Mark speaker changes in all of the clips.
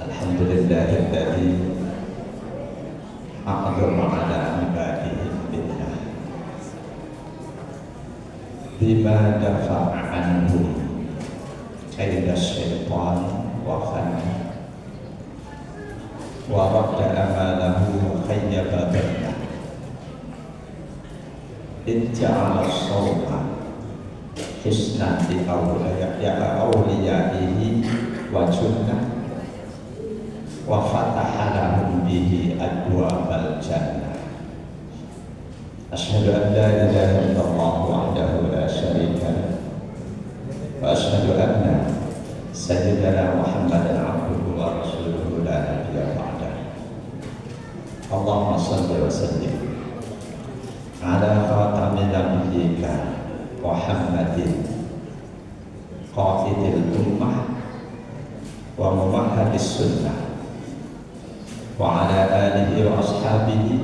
Speaker 1: Alhamdulillahilladzi aqdama ala ibadihi billah bima dafa'a anhum kaida syaitan wa khana wa radda amalahu wa khayyaba dhanna in ja'ala as-sawma hisnan li awliyaihi wa junnah wa fataha lahum bihi abwaabal jannah. Asyhadu an la ilaha illallah wahdahu la syarika lahu wa asyhadu anna sayyidana Muhammadan abduhu wa rasuluhu la nabiyya ba'dahu. Allahumma shalli wa sallim ala khatamil nabiyyika Muhammadin qaidil ummah wa mumahhadis sunnah wa ala alihi wa ashabihi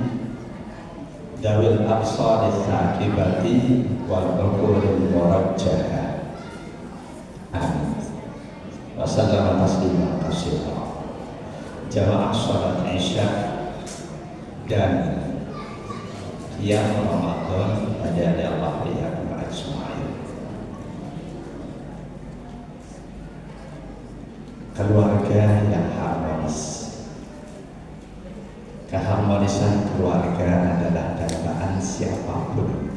Speaker 1: dawil absaril thaqibati wal uqulil murajjahah. Amin. Wa sallama tasliman katsira. Jamaah salat Isya dan qiyam Ramadan pada Allah iyyakum ajma'in. Keluarga yang harmonis. Keharmonisan keluarga adalah dambaan siapapun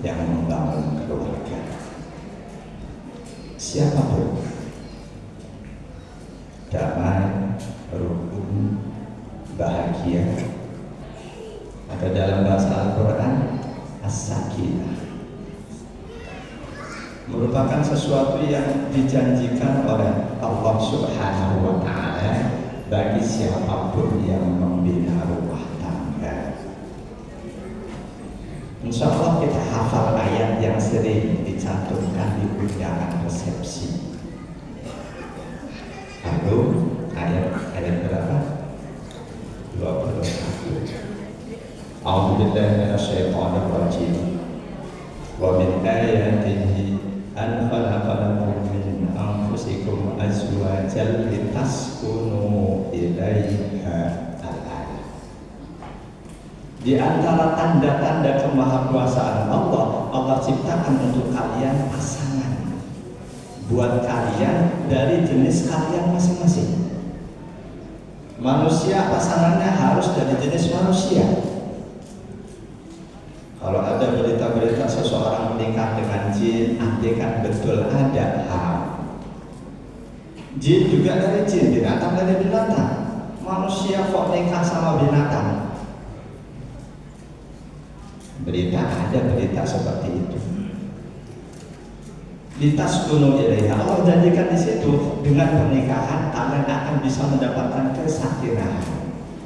Speaker 1: yang membangun keluarga. Siapapun, damai, rukun, bahagia. Atau dalam bahasa Al-Quran, as-sakinah, merupakan sesuatu yang dijanjikan oleh Allah Subhanahu wa Ta'ala bagi siapapun yang membina rumah tangga. Insya Allah kita hafal ayat yang sering dicantumkan di undangan resepsi. Lalu ayat berapa? 21. A'udzubillahi minasyaitonir rajim. Wa min ayatihi an khalaqalakum min anfusikum azwajan litaskunu ilaiha al-ayat. Di antara tanda-tanda kemahakuasaan Allah ciptakan untuk kalian pasangan buat kalian dari jenis kalian masing-masing. Manusia pasangannya harus dari jenis manusia. Kalau ada berita-berita seseorang menikah dengan jin, kan betul ada haram. Jin juga dari jin, binatang dari binatang. Manusia kok nikah sama binatang? Ada berita seperti itu. Litaskunu ilaiha, Allah janjikan di situ dengan pernikahan kalian akan bisa mendapatkan kesakinah,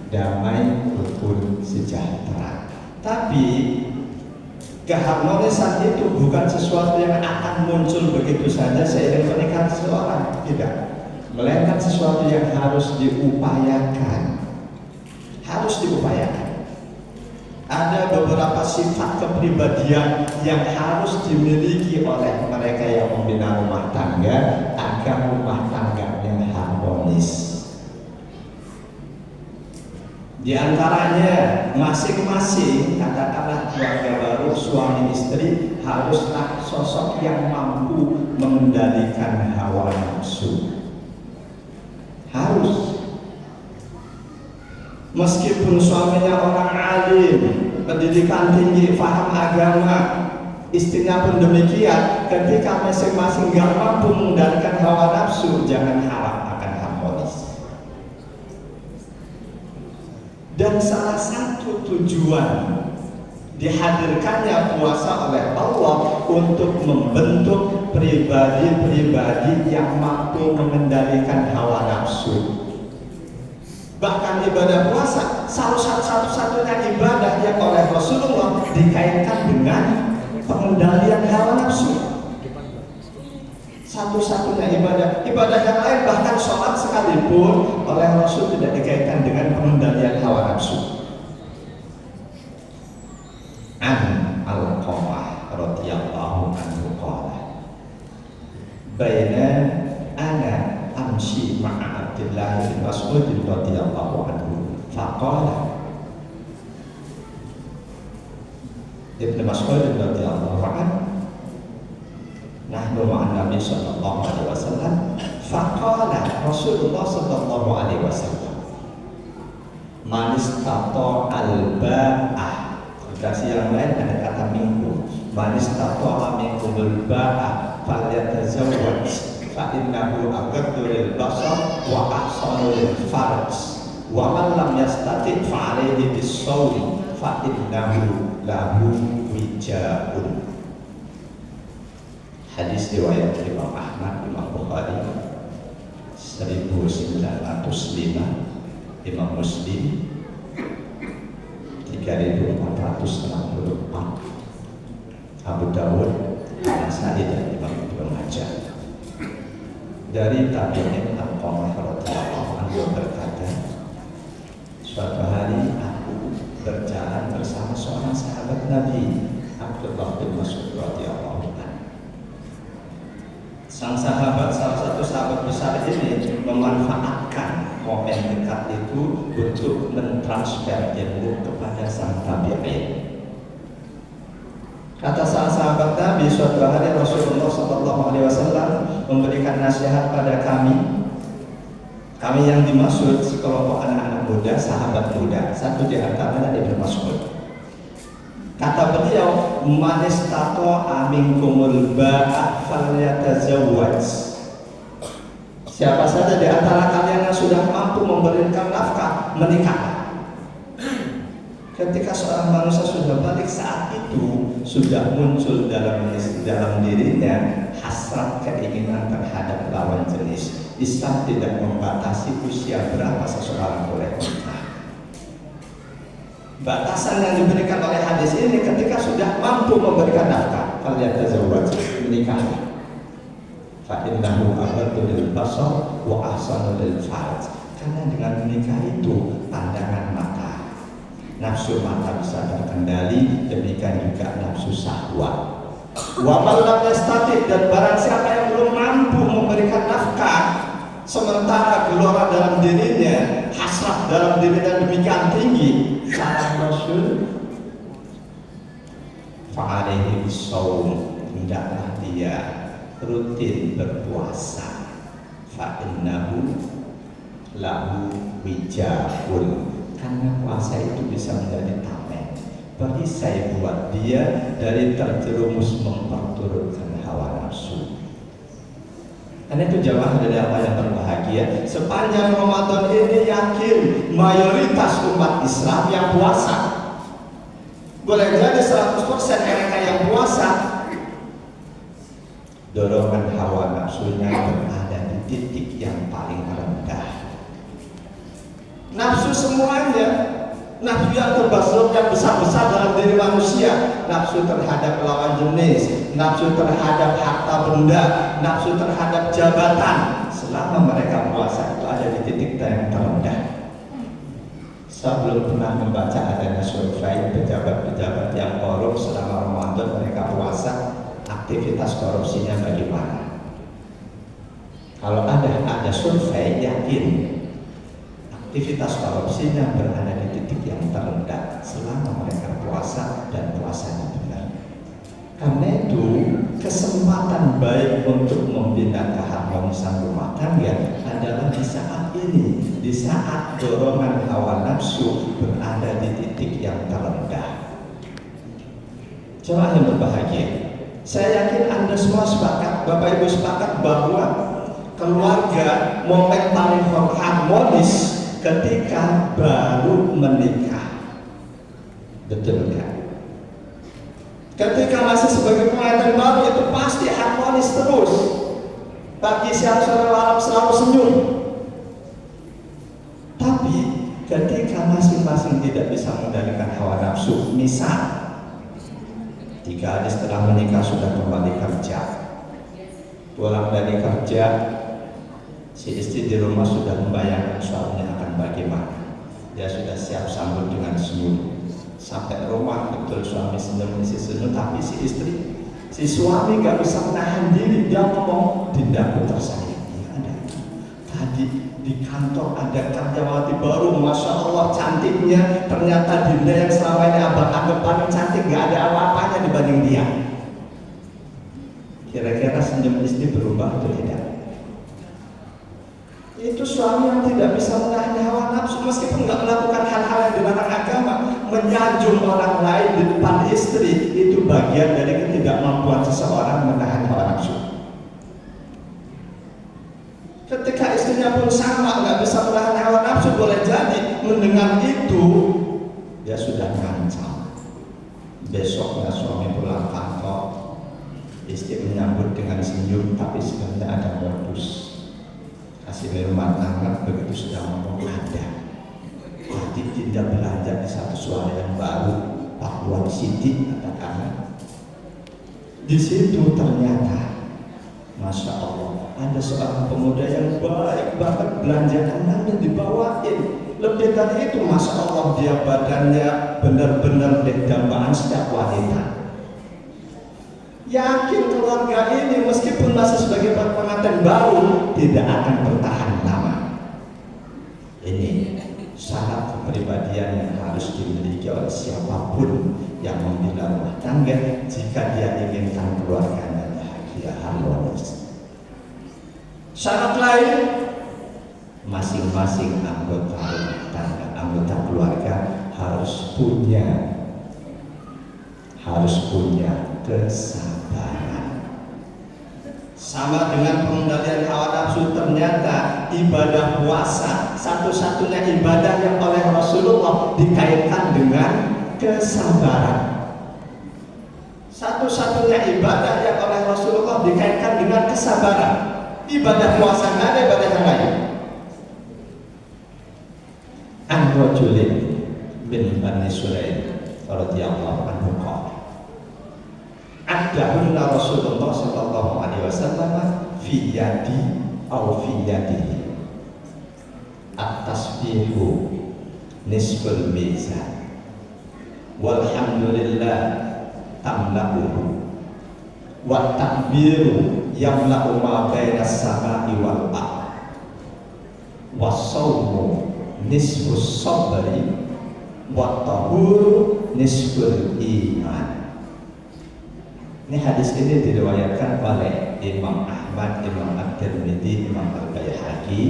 Speaker 1: damai, rukun, sejahtera. Tapi keharmonisan itu bukan sesuatu yang akan muncul begitu saja seiring pernikahan seseorang, tidak. Melainkan sesuatu yang harus diupayakan. Harus diupayakan. Ada beberapa sifat kepribadian yang harus dimiliki oleh mereka yang membina rumah tangga agar rumah tangganya harmonis. Di antaranya masing-masing, katakanlah keluarga baru suami istri, haruslah sosok yang mampu mengendalikan hawa nafsu. Harus. Meskipun suaminya orang alim, pendidikan tinggi, paham agama, istrinya pun demikian, ketika masing-masing gak mampu mengendalikan hawa nafsu, jangan harap akan harmonis. Dan salah satu tujuan dihadirkannya puasa oleh Allah untuk membentuk pribadi-pribadi yang mampu mengendalikan hawa nafsu. Bahkan ibadah puasa satu-satunya ibadah yang oleh Rasulullah dikaitkan dengan pengendalian hawa nafsu. Satu-satunya ibadah yang lain, bahkan sholat sekalipun oleh Rasul tidak dikaitkan dengan pengendalian hawa nafsu. An Al-Qamah radhiyallahu anhu qala baina ana amshi ma'a Abdullah bin Mas'ud radhiyallahu anhu faqala Ibnu Mas'ud radhiyallahu anhu nahnu ma'an Nabi sallallahu alaihi wasallam faqala Rasulullah sallallahu alaihi wasallam man istata al-ba'ah. Versi yang lain ada kata minggu. Man istata minkumul ba'ah falyatazawwaj fa innahu aghaddu lil basar wa ahsanu lil farj wa man lam yastati fa alayhi bis-sawm fa innahu lahu wijaun. Hadis riwayat Imam Ahmad, Imam Bukhari 1905, Imam Muslim 3464, Abu Dawud, Nasai dan Imam Ibnu Majah. Dari tabi'in Al-Qamah radhiyallahu anhu berkata, suatu hari aku berjalan bersama seorang sahabat Nabi, Abdullah bin Mas'ud radhiyallahu anhu. Sang sahabat, salah satu sahabat besar ini memanfaatkan momen dekat itu untuk mentransfer ilmu kepada sang tabi'in. Kata sang sahabat Nabi, suatu hari Rasulullah SAW memberikan nasihat pada kami yang dimaksud sekelompok anak-anak muda, sahabat muda. Satu di antaranya Ibnu Mas'ud. Kata beliau, man istata'a minkumul ba'a falyatazawwaj. Siapa saja di antara kalian yang sudah mampu memberikan nafkah, menikah. Ketika seorang manusia sudah balik, saat itu sudah muncul dalam dirinya hasrat keinginan terhadap lawan jenis. Islam tidak membatasi usia berapa seseorang boleh menikah. Batasan yang diberikan oleh hadis ini ketika sudah mampu memberikan nafkah, falyatazawwaj, menikah. Fa innahu aghaddu lil basar wa ahsanu lil farj. Karena dengan menikah itu pandangan mata, nafsu mata bisa terkendali, demikian juga nafsu syahwat. Wa man lam yastati, dan barang siapa yang belum mampu memberikan nafkah sementara gelora dalam dirinya, hasrat dalam dirinya demikian tinggi, salam Rasul fa'alaihi bisawm, hendaklah dia rutin berpuasa. Fa'innahu lahu wijahun, karena puasa itu bisa menjadi tameng, perisai buat dia dari terjerumus memperturutkan hawa nafsu. Karena itu jamaah dari apa yang berbahagia, sepanjang Ramadan ini yakin mayoritas umat Islam yang puasa. Boleh jadi 100% mereka yang puasa, dorongan hawa nafsunya berada di titik yang paling rendah. Nafsu semuanya, nafsu yang terbesar, yang besar-besar dalam diri manusia, nafsu terhadap lawan jenis, nafsu terhadap harta benda, nafsu terhadap jabatan, selama mereka puasa itu ada di titik yang terendah. Saya belum pernah membaca adanya survei pejabat-pejabat yang korup selama Ramadan mereka puasa, aktivitas korupsinya bagaimana. Kalau ada survei, yakin aktivitas korupsinya berada di titik yang terendah selama mereka puasa dan puasanya benar. Karena itu kesempatan baik untuk membina keharmonisan rumah tangga adalah di saat ini, di saat dorongan hawa nafsu berada di titik yang terendah. Jemaah yang berbahagia, saya yakin Anda semua sepakat, Bapak Ibu sepakat bahwa keluarga momen paling harmonis ketika baru menikah. Betul kan? Ketika masih sebagai pengantin baru itu pasti harmonis terus. Pagi siang sore malam selalu senyum. Tapi ketika masing-masing tidak bisa mengendalikan hawa nafsu, misal 3 hari setelah menikah sudah kembali kerja, pulang dari kerja, si istri di rumah sudah membayangkan suaminya akan bagaimana. Dia sudah siap sambut dengan senyum. Sampai rumah betul suami senyum, istri senyum, tapi si suami gak bisa menahan diri. Dia ngomong, "Dindaku tersayang." Ya ada. di kantor ada karyawati baru, masya Allah cantiknya, ternyata Dinda yang selama ini abang anggap paling cantik gak ada apa-apanya dibanding dia. Kira-kira senyum istri berubah atau tidak? Itu suami yang tidak bisa menahan hawa nafsu meskipun nggak melakukan hal-hal yang dilarang agama. Menyanjung orang lain di depan istri itu bagian dari ketidakmampuan seseorang menahan hawa nafsu. Ketika istrinya pun sama nggak bisa menahan hawa nafsu, boleh jadi mendengar itu dia sudah ngancam. Besoknya suami pulang kantor, istri menyambut dengan senyum tapi sebenarnya ada modus. Kasih minuman hangat begitu sudah ngomong ada. Hati tidak belanja di satu suara yang baru, Pakuan Siti katakan. Di situ ternyata, masya Allah, ada seorang pemuda yang baik banget belanjakan namun dibawain. Lebih dari itu, masya Allah dia badannya benar-benar dambaan setiap wanita. Yakin keluarga ini meskipun masih sebagai pengantin baru tidak akan bertahan lama. Ini syarat kepribadian yang harus dimiliki oleh siapapun yang membina rumah tangga jika dia inginkan keluarganya bahagia harmonis. Syarat lain, masing-masing anggota rumah tangga, anggota keluarga harus punya kesabaran. Sama dengan pengendalian hawa nafsu, ternyata ibadah puasa satu-satunya ibadah yang oleh Rasulullah dikaitkan dengan kesabaran. Satu-satunya ibadah yang oleh Rasulullah dikaitkan dengan kesabaran. Ibadah puasa nggak ada ibadah yang lain. An-Rajulin bin Bani Sulaim radhiyallahu anhu Adahunna Rasulullah sallallahu alaihi wasallam fi yadi aw fi yadihi at-tasbihu nisful mizan walhamdulillah tamla'uhu wa takbiru yamla'u ma baina as-sama'i wal ardh was-sawmu nisfus sabri wa tahuru nisful iman. Ini hadis ini diriwayatkan oleh Imam Ahmad, Imam At-Tirmidzi, Imam Al-Baihaqi.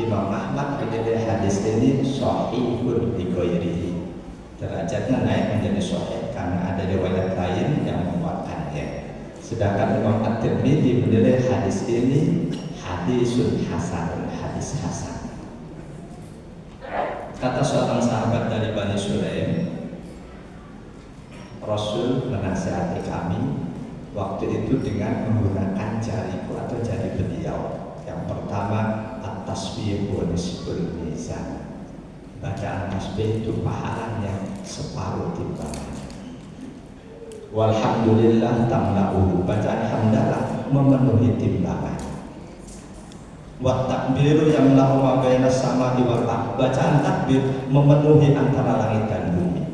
Speaker 1: Imam Ahmad menilai hadis ini sahihun li ghairihi. Derajatnya naik menjadi sahih karena ada riwayat lain yang menguatkannya. Sedangkan Imam At-Tirmidzi menilai hadis ini hadisun hasan, hadis hasan. Kata seorang sahabat dari Bani Sulaim, Rasul menasihati kami waktu itu dengan menggunakan jariku atau jari beliau. Yang pertama, at-tasbih wa nisful mizan. Bacaan tasbih itu pahalanya separuh timbangan. Walhamdulillah tamla'uhu. Bacaan hamdalah memenuhi timbangan. Wa takbiru yamla'u ma baina as-sama'i wal ardh. Bacaan takbir memenuhi antara langit dan bumi.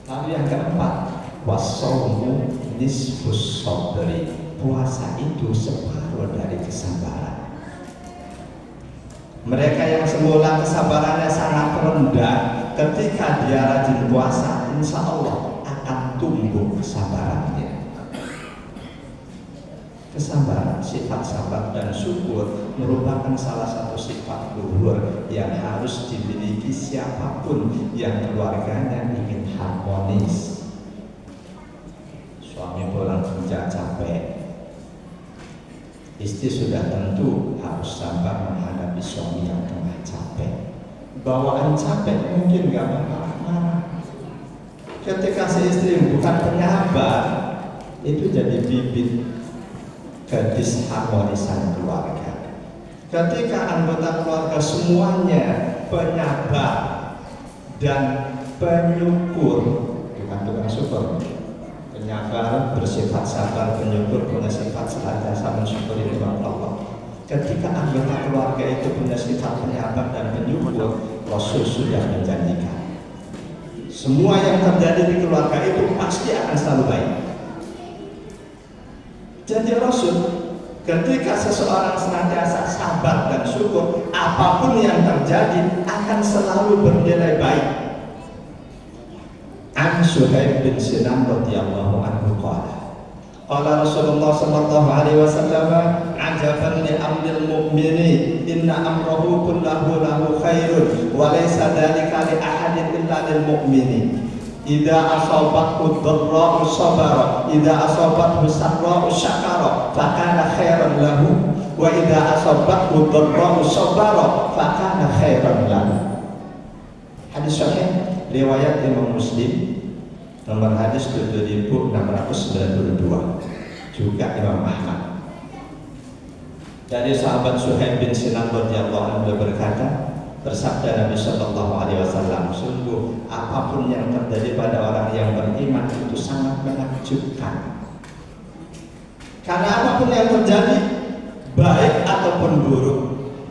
Speaker 1: Lalu yang keempat, was-sawmu nisfus sabri. Puasa itu separuh dari kesabaran. Mereka yang semula kesabarannya sangat rendah, ketika dia rajin puasa, insya Allah akan tumbuh kesabarannya. Kesabaran, sifat sabar dan syukur merupakan salah satu sifat luhur yang harus dimiliki siapapun yang keluarganya ingin harmonis. Suami pulang kerja capek, istri sudah tentu harus sabar menghadapi suami yang tengah capek. Bawaan capek mungkin gak marah-marah. Ketika si istri bukan penyabar, itu jadi bibit kedisharmonisan keluarga. Ketika anggota keluarga semuanya penyabar dan penyukur, bukan tukang syukur, penyabar, bersifat sabar, penyukur, punya sifat senantiasa mensyukuri nikmat Allah. Ketika anggota keluarga itu punya sifat penyabar dan penyukur, Rasul sudah menjanjikan semua yang terjadi di keluarga itu pasti akan selalu baik. Jadi Rasul, ketika seseorang senantiasa sabar dan syukur, apapun yang terjadi akan selalu bernilai baik. An Suhaib bin Sinan radhiyallahu anhu qala Rasulullah sallallahu alaihi wasallam, ajaban li amril mu'mini inna amrahu kullahu lahu khairun wa laysa dzalika li ahadin illa lil mu'mini. Idza asabathu dharra'u sabara, idza asabathu sarra'u syakara, fakana khairan lahu, wa idza asabathu dharra'u sabara, fakana khairan lahu. Hadis sahih riwayat Imam Muslim, nomor hadis 7692, juga Imam Ahmad. Dari sahabat Suhaib bin Sinan radhiyallahu anhu berkata, bersabda Nabi sallallahu alaihi wasallam, sungguh apapun yang terjadi pada orang yang beriman itu sangat menakjubkan. Karena apapun yang terjadi, baik ataupun buruk,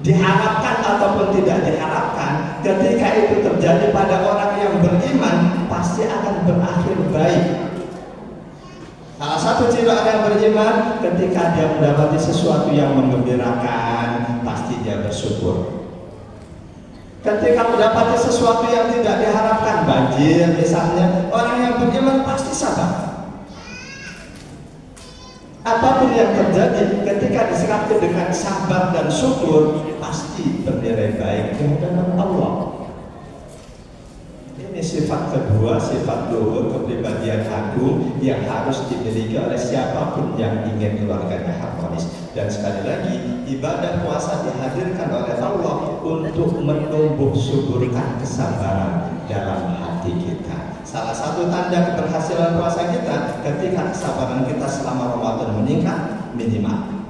Speaker 1: diharapkan ataupun tidak diharapkan, ketika itu terjadi pada orang yang beriman, pasti akan berakhir baik. Salah satu ciri orang yang beriman, ketika dia mendapati sesuatu yang menggembirakan, pasti dia bersyukur. Ketika mendapati sesuatu yang tidak diharapkan, banjir misalnya, orang yang beriman pasti sabar. Apapun yang terjadi, ketika disikapi dengan sabar dan syukur, pasti bernilai baik di hadapan Allah. Ini sifat kedua, sifat luhur kepribadian agung yang harus dimiliki oleh siapapun yang ingin keluarganya harmonis. Dan sekali lagi, ibadah puasa dihadirkan oleh Allah untuk menumbuh suburkan kesabaran dalam hati kita. Salah satu tanda keberhasilan puasa kita ketika kesabaran kita selama Ramadan meningkat minimal.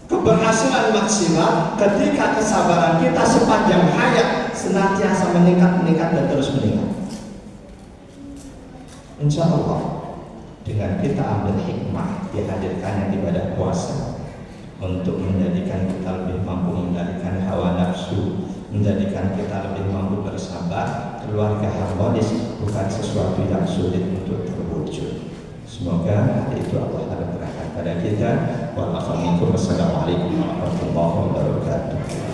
Speaker 1: Keberhasilan maksimal ketika kesabaran kita sepanjang hayat senantiasa meningkat dan terus meningkat. Insya Allah, dengan kita ambil hikmah dihadirkannya ibadah puasa untuk menjadikan kita lebih mampu mengendalikan hawa nafsu, menjadikan kita lebih mampu bersabar, keluarga harmonis bukan sesuatu yang sulit untuk terwujud. Semoga itu Allah anugerahkan pada kita. Wassalamualaikum warahmatullahi wabarakatuh.